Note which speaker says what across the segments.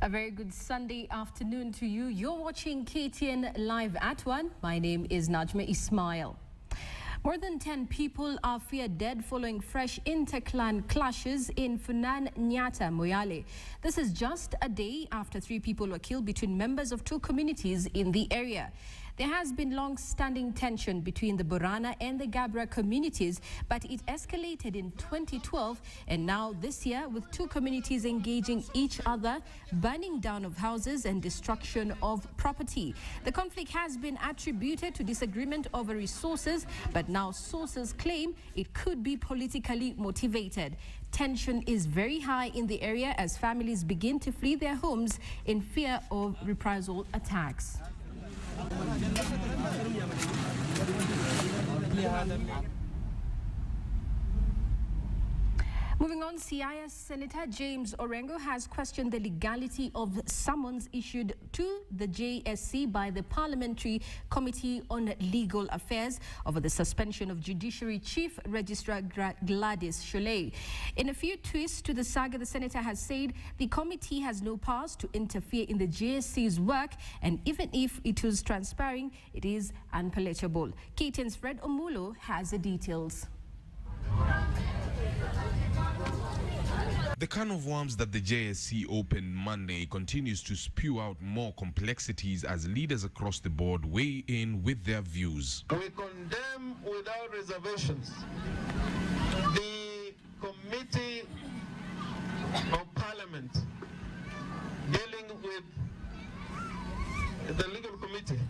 Speaker 1: A very good Sunday afternoon to you. You're watching KTN Live at 1. My name is Najma Ismail. More than 10 people are feared dead following fresh inter-clan clashes in Funan Nyata, Moyale. This is just a day after 3 people were killed between members of 2 communities in the area. There has been long-standing tension between the Borana and the Gabra communities, but it escalated in 2012 and now this year with 2 communities engaging each other, burning down of houses and destruction of property. The conflict has been attributed to disagreement over resources, but now sources claim it could be politically motivated. Tension is very high in the area as families begin to flee their homes in fear of reprisal attacks. Moving on, CIS Senator James Orengo has questioned the legality of summons issued to the JSC by the Parliamentary Committee on Legal Affairs over the suspension of Judiciary Chief Registrar Gladys Sholay. In a few twists to the saga, the Senator has said the committee has no powers to interfere in the JSC's work, and even if it was transpiring, it is unpalatable. KTN's Fred Omulo has the details.
Speaker 2: The can of worms that the JSC opened Monday continues to spew out more complexities as leaders across the board weigh in with their views.
Speaker 3: We condemn without reservations the Committee of Parliament dealing with the Legal Committee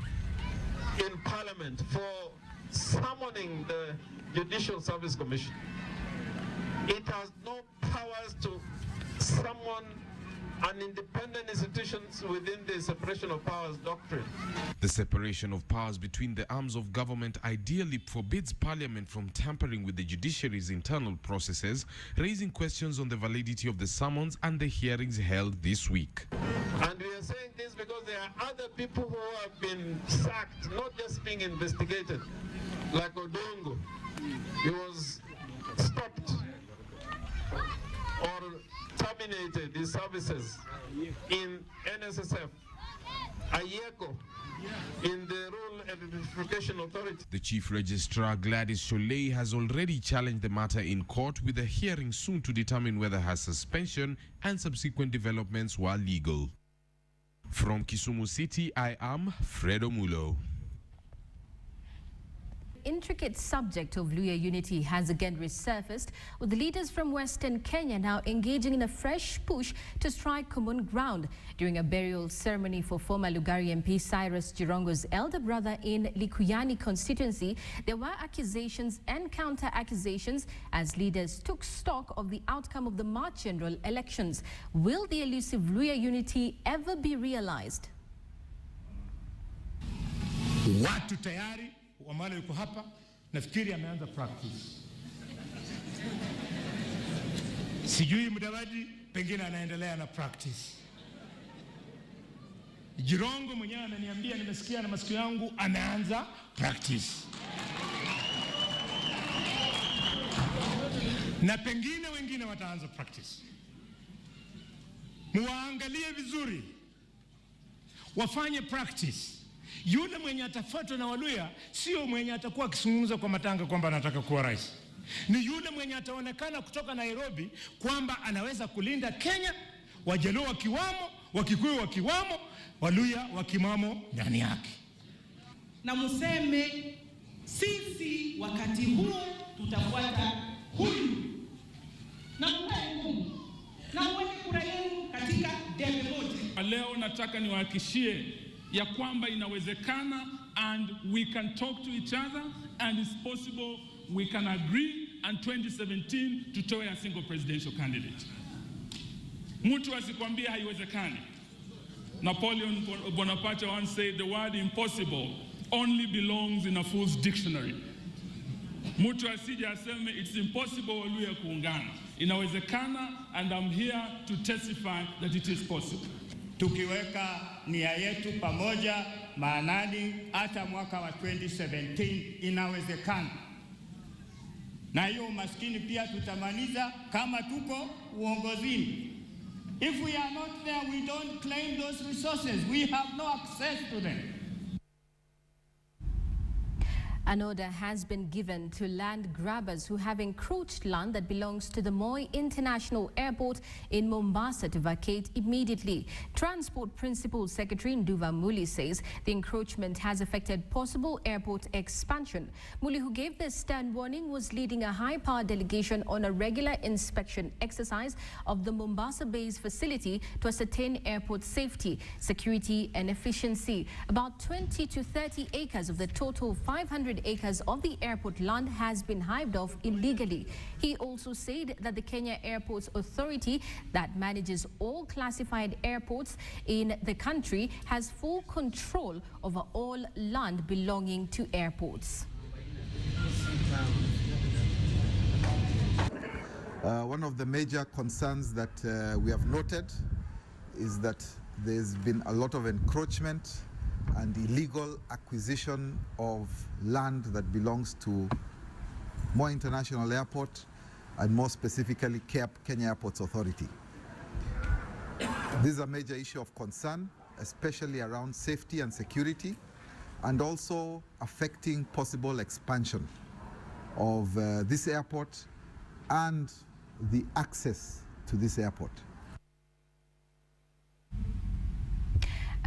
Speaker 3: in Parliament for summoning the Judicial Service Commission. It has no powers to summon an independent institutions within the separation of powers doctrine.
Speaker 2: The separation of powers between the arms of government ideally forbids Parliament from tampering with the judiciary's internal processes, raising questions on the validity of the summons and the hearings held this week.
Speaker 3: And we are saying this because there are other people who have been sacked, not just being investigated, like Odongo. He was stopped or terminated his services in NSSF, Ayeko, in the Rural Identification Authority.
Speaker 2: The Chief Registrar Gladys Sholay has already challenged the matter in court, with a hearing soon to determine whether her suspension and subsequent developments were legal. From Kisumu City, I am Fred Omulo.
Speaker 1: Intricate subject of Luhya unity has again resurfaced, with the leaders from Western Kenya now engaging in a fresh push to strike common ground. During a burial ceremony for former Lugari MP Cyrus Jirongo's elder brother in Likuyani constituency, there were accusations and counter-accusations as leaders took stock of the outcome of the March general elections. Will the elusive Luhya unity ever be realized?
Speaker 4: Watu tayari Wamala yuko hapa, nafikiri ameanza practice. Sijui Mudavadi pengine anaendelea na practice. Jirongo mwenyewe ananiambia, nimesikia na masikio yangu, ameanza practice. Na pengine wengine wataanza practice. Muwaangalie vizuri, wafanye practice. Yule mwenye atafuatwa na Waluhya sio mwenye atakuwa akizungumza kwa matanga kwamba anataka kuwa rais. Ni yule mwenye ataonekana kutoka Nairobi kwamba anaweza kulinda Kenya, Wajaluo wakiwamo, Wakikuyu wakiwamo, Waluhya wakimamo ndani yake.
Speaker 5: Na museme sisi wakati huo tutafuata huyu. Na mwengu na mweke kura yenu katika debe moja.
Speaker 6: Leo nataka niwahakishie ya kwamba inawezekana, and we can talk to each other, and it's possible we can agree in 2017 tutoe a single presidential candidate. Mtu asikwambia haiwezekani. Napoleon Bonaparte once said the word impossible only belongs in a fool's dictionary. Mtu asije aseme it's impossible Waluhya kuungana. Inawezekana, and I'm here to testify that it is possible.
Speaker 7: Tukiweka nia yetu pamoja maanani, hata mwaka wa 2017 inawezekana. Na hiyo umaskini pia tutamaliza kama tuko uongozini. If we are not there, we don't claim those resources. We have no access to them.
Speaker 1: An order has been given to land grabbers who have encroached land that belongs to the Moi International Airport in Mombasa to vacate immediately. Transport Principal Secretary Nduva Muli says the encroachment has affected possible airport expansion. Muli, who gave the stern warning, was leading a high-power delegation on a regular inspection exercise of the Mombasa-based facility to ascertain airport safety, security and efficiency. About 20 to 30 acres of the total 500 acres of the airport land has been hived off illegally. He also said that the Kenya Airports Authority, that manages all classified airports in the country, has full control over all land belonging to airports.
Speaker 8: One of the major concerns that we have noted is that there's been a lot of encroachment and illegal acquisition of land that belongs to Moi International Airport and more specifically Kenya Airports Authority. This is a major issue of concern, especially around safety and security, and also affecting possible expansion of this airport and the access to this airport.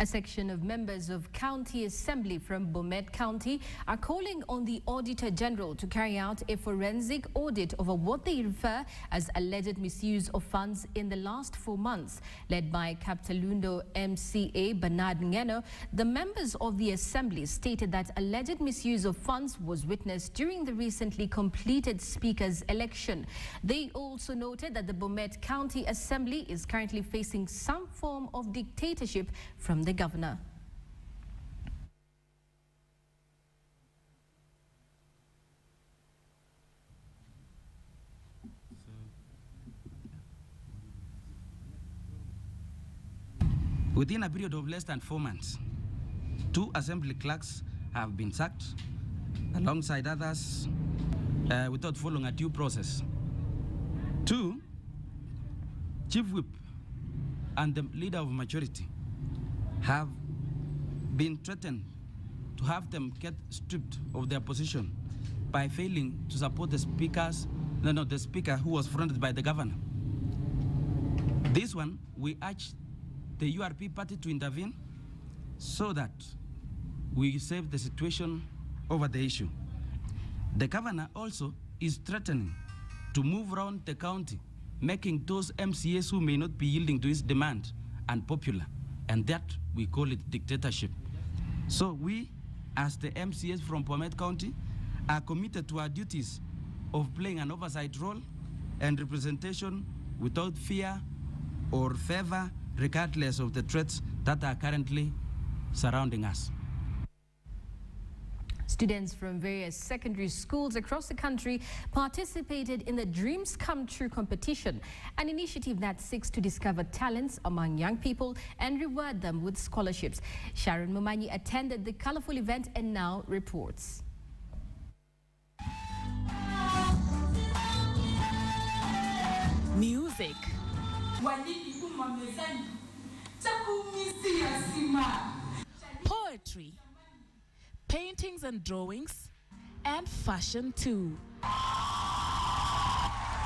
Speaker 1: A section of members of County Assembly from Bomet County are calling on the Auditor General to carry out a forensic audit over what they refer as alleged misuse of funds in the last 4 months. Led by Kaptalundo MCA Bernard Ngeno, the members of the Assembly stated that alleged misuse of funds was witnessed during the recently completed Speaker's election. They also noted that the Bomet County Assembly is currently facing some form of dictatorship from the governor.
Speaker 9: Within a period of less than 4 months, 2 assembly clerks have been sacked alongside others without following a due process. 2, Chief Whip and the leader of majority have been threatened to have them get stripped of their position by failing to support the speaker who was fronted by the governor. This one, we urge the URP party to intervene so that we save the situation over the issue. The governor also is threatening to move around the county, making those MCAs who may not be yielding to his demand unpopular. And that, we call it dictatorship. So we, as the MCAs from Bomet County, are committed to our duties of playing an oversight role and representation without fear or favor, regardless of the threats that are currently surrounding us.
Speaker 1: Students from various secondary schools across the country participated in the Dreams Come True competition, an initiative that seeks to discover talents among young people and reward them with scholarships. Sharon Momanyi attended the colorful event and now reports.
Speaker 10: Music. Poetry. Paintings and drawings, and fashion too.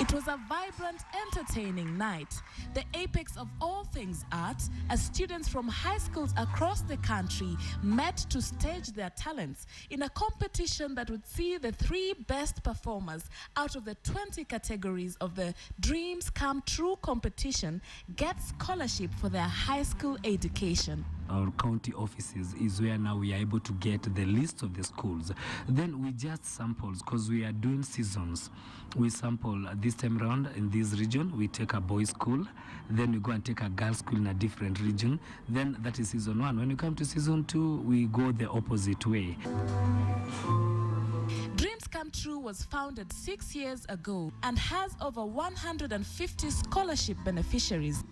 Speaker 10: It was a vibrant, entertaining night, the apex of all things art, as students from high schools across the country met to stage their talents in a competition that would see the 3 best performers out of the 20 categories of the Dreams Come True competition get scholarship for their high school education.
Speaker 11: Our county offices is where now we are able to get the list of the schools. Then we just samples, because we are doing seasons. We sample this time around in this region, we take a boys' school, then we go and take a girls' school in a different region. Then that is season 1. When we come to season 2, we go the opposite way.
Speaker 10: Dreams Come True was founded 6 years ago and has over 150 scholarship beneficiaries.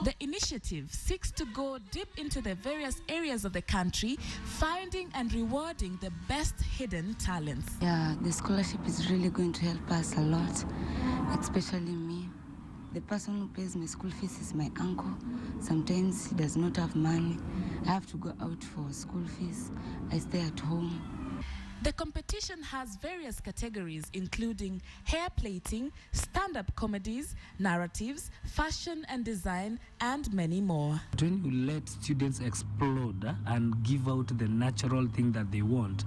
Speaker 10: The initiative seeks to go deep into the various areas of the country, finding and rewarding the best hidden talents.
Speaker 12: Yeah, the scholarship is really going to help us a lot, especially me. The person who pays my school fees is my uncle. Sometimes he does not have money. I have to go out for school fees. I stay at home.
Speaker 10: The competition has various categories, including hair plaiting, stand-up comedies, narratives, fashion and design, and many more.
Speaker 11: When you let students explode and give out the natural thing that they want,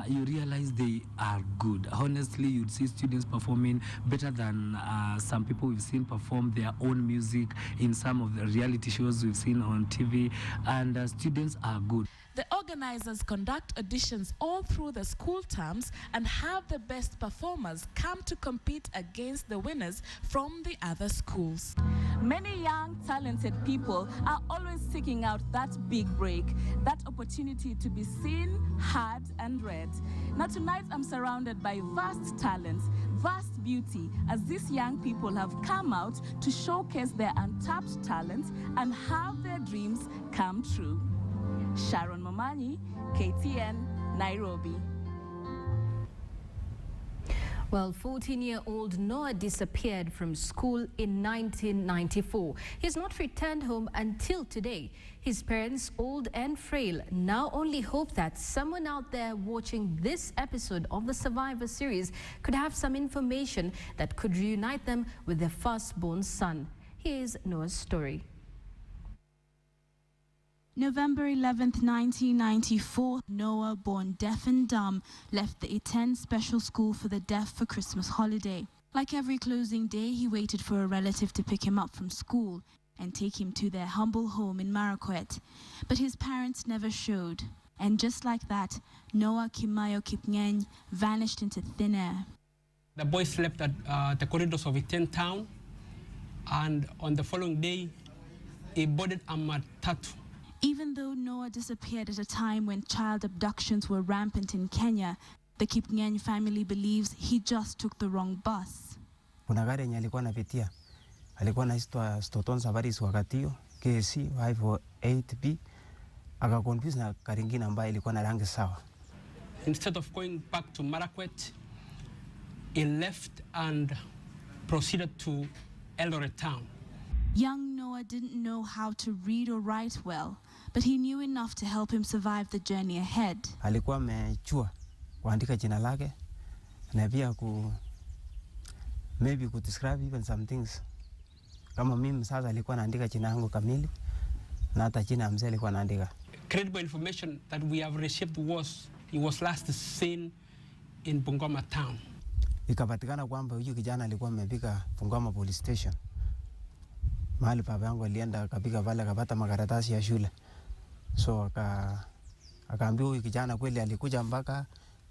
Speaker 11: you realize they are good. Honestly, you'd see students performing better than some people we've seen perform their own music in some of the reality shows we've seen on TV, and students are good.
Speaker 10: The organizers conduct auditions all through the school terms and have the best performers come to compete against the winners from the other schools.
Speaker 13: Many young, talented people are always seeking out that big break, that opportunity to be seen, heard, and read. Now tonight I'm surrounded by vast talents, vast beauty, as these young people have come out to showcase their untapped talents and have their dreams come true. Sharon Momanyi, KTN, Nairobi.
Speaker 1: Well, 14-year-old Noah disappeared from school in 1994. He's not returned home until today. His parents, old and frail, now only hope that someone out there watching this episode of the Survivor series could have some information that could reunite them with their firstborn son. Here's Noah's story.
Speaker 14: November 11th, 1994, Noah, born deaf and dumb, left the KTN special school for the deaf for Christmas holiday. Like every closing day, he waited for a relative to pick him up from school and take him to their humble home in Marakwet. But his parents never showed. And just like that, Noah Kimayo Kipngeny vanished into thin air.
Speaker 15: The boy slept at the corridors of KTN town, and on the following day, he boarded a matatu.
Speaker 14: Even though Noah disappeared at a time when child abductions were rampant in Kenya, the Kipngeny family believes he just took the wrong bus.
Speaker 9: Kuna gari yenye alikuwa anapitia. Alikuwa anaitwa Stoton Safaris wakati hiyo, KC 508B. Akakonfuse na gari nyingine ambayo ilikuwa na rangi sawa.
Speaker 15: Instead of going back to Marakwet, he left and proceeded to Eldoret town.
Speaker 14: Young Noah didn't know how to read or write well, but he knew enough to help him survive the journey ahead.
Speaker 9: Alikuwa amechua kuandika jina lake na pia maybe could describe even some things. Kama mimi sasa alikuwa anaandika jina langu kamili na hata jina mzee alikuwa anaandika.
Speaker 15: Credible information that we have received was he was last seen in Bungoma town.
Speaker 9: Ikapatikana kwamba huyu kijana alikuwa amepika Bungoma police station. Mahali baba yangu alienda akapika pale akapata makaratasi ya shule. So akaambiwa huyu kijana kweli alikuja mpaka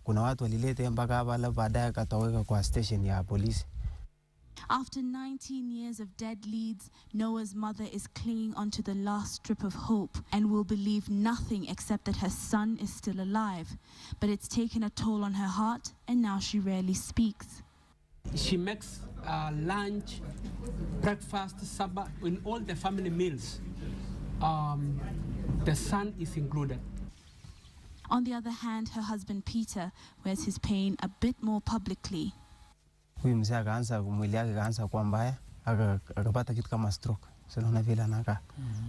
Speaker 9: kuna watu walileta mpaka hapa, alafu baadaye akatoweka kwa station ya polisi.
Speaker 14: After 19 years of dead leads, Noah's mother is clinging onto the last strip of hope and will believe nothing except that her son is still alive. But it's taken a toll on her heart, and now she rarely speaks.
Speaker 15: She makes lunch, breakfast, supper, in all the family meals. The son is included.
Speaker 14: On the other hand, her husband Peter wears his pain a bit more publicly.
Speaker 9: Huyu mzee akaanza mwili yake kaanza kuwa mbaya, akapata kitu kama stroke. So naona vile anakaa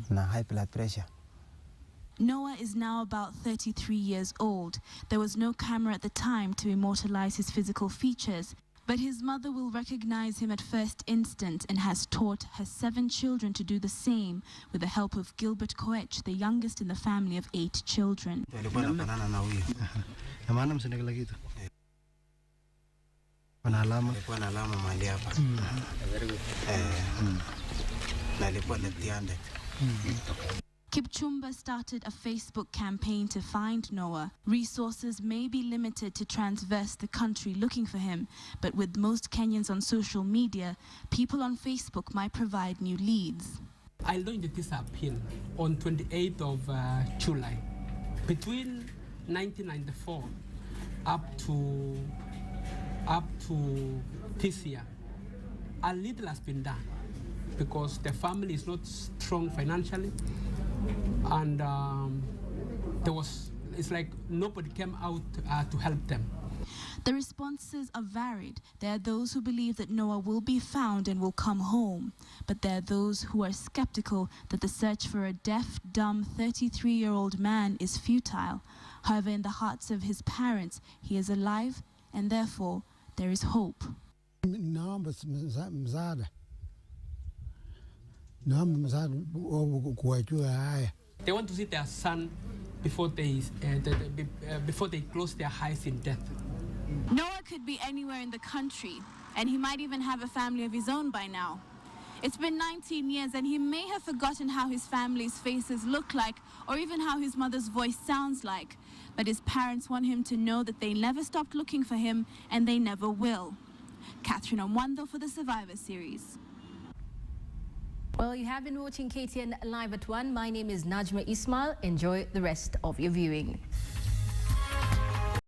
Speaker 9: na high blood pressure.
Speaker 14: Noah is now about 33 years old. There was no camera at the time to immortalize his physical features, but his mother will recognize him at first instant and has taught her 7 children to do the same with the help of Gilbert Koech, the youngest in the family of 8 children. Kipchumba started a Facebook campaign to find Noah. Resources may be limited to transverse the country looking for him, but with most Kenyans on social media, people on Facebook might provide new leads.
Speaker 15: I launched this appeal on 28th of July. Between 1994 up to this year, a little has been done. because their family is not strong financially, and it's like nobody came out to help them.
Speaker 14: The responses are varied. There are those who believe that Noah will be found and will come home. But there are those who are skeptical that the search for a deaf, dumb 33-year-old man is futile. However, in the hearts of his parents, he is alive, and therefore there is hope.
Speaker 16: They
Speaker 15: want to see their son before they close their eyes in death.
Speaker 14: Noah could be anywhere in the country, and he might even have a family of his own by now. It's been 19 years, and he may have forgotten how his family's faces look like, or even how his mother's voice sounds like. But his parents want him to know that they never stopped looking for him, and they never will. Catherine Omwando for the Survivor Series.
Speaker 1: Well, you have been watching KTN Live at 1. My name is Najma Ismail. Enjoy the rest of your viewing.